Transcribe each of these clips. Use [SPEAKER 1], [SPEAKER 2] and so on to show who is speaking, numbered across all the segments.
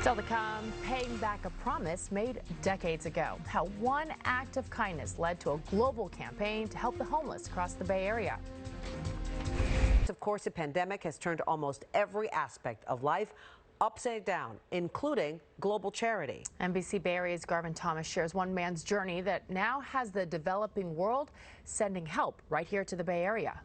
[SPEAKER 1] Still to come, paying back a promise made decades ago. How one act of kindness led to a global campaign to help the homeless across the Bay Area.
[SPEAKER 2] Of course, the pandemic has turned almost every aspect of life upside down, including global charity.
[SPEAKER 1] NBC Bay Area's Garvin Thomas shares one man's journey that now has the developing world sending help right here to the Bay Area.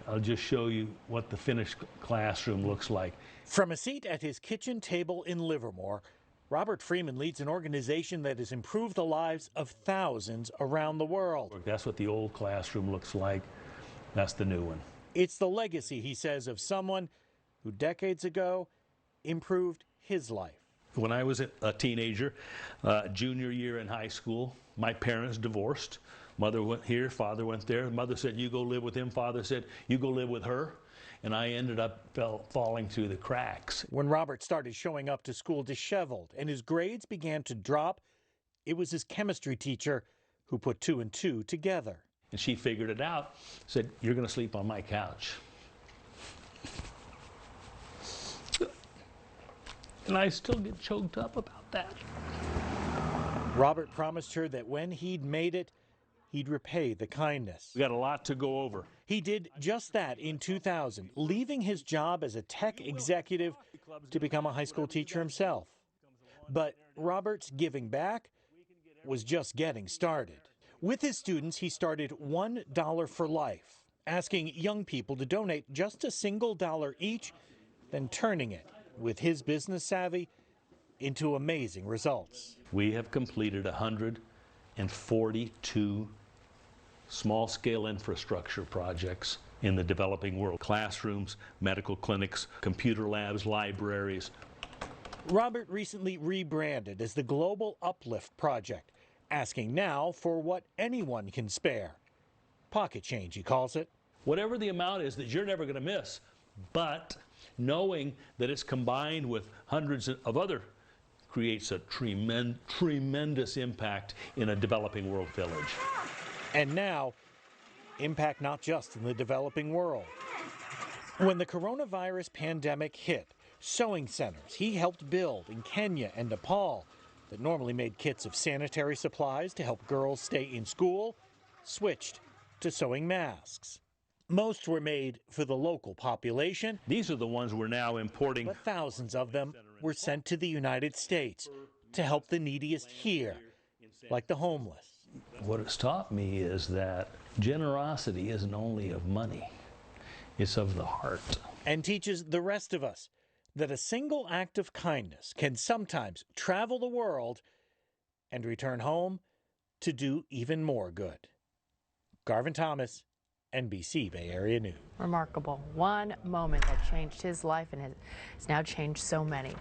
[SPEAKER 3] I'll just show you what the finished classroom looks like.
[SPEAKER 4] From a seat at his kitchen table in Livermore, Robert Freeman leads an organization that has improved the lives of thousands around the world.
[SPEAKER 3] That's what the old classroom looks like. That's the new one.
[SPEAKER 4] It's the legacy, he says, of someone who decades ago improved his life.
[SPEAKER 3] When I was a teenager, junior year in high school, my parents divorced. Mother went here, father went there. Mother said, you go live with him. Father said, you go live with her. And I ended up falling through the cracks.
[SPEAKER 4] When Robert started showing up to school disheveled and his grades began to drop, it was his chemistry teacher who put two and two together.
[SPEAKER 3] And she figured it out, said, you're going to sleep on my couch. And I still get choked up about that.
[SPEAKER 4] Robert promised her that when he'd made it, he'd repay the kindness.
[SPEAKER 3] We got a lot to go over.
[SPEAKER 4] He did just that in 2000, leaving his job as a tech executive to become a high school teacher himself. But Robert's giving back was just getting started. With his students, he started $1 for life, asking young people to donate just a single dollar each, then turning it, with his business savvy, into amazing results.
[SPEAKER 3] We have completed 142 small-scale infrastructure projects in the developing world. Classrooms, medical clinics, computer labs, libraries.
[SPEAKER 4] Robert recently rebranded as the Global Uplift Project, asking now for what anyone can spare. Pocket change, he calls it.
[SPEAKER 3] Whatever the amount is that you're never going to miss, but knowing that it's combined with hundreds of other creates a tremendous impact in a developing world village.
[SPEAKER 4] And now, impact not just in the developing world. When the coronavirus pandemic hit, sewing centers he helped build in Kenya and Nepal that normally made kits of sanitary supplies to help girls stay in school switched to sewing masks. Most were made for the local population.
[SPEAKER 3] These are the ones we're now importing.
[SPEAKER 4] But thousands of them were sent to the United States to help the neediest here, like the homeless.
[SPEAKER 3] What it's taught me is that generosity isn't only of money, it's of the heart.
[SPEAKER 4] And teaches the rest of us that a single act of kindness can sometimes travel the world and return home to do even more good. Garvin Thomas, NBC Bay Area News.
[SPEAKER 1] Remarkable. One moment that changed his life and has now changed so many.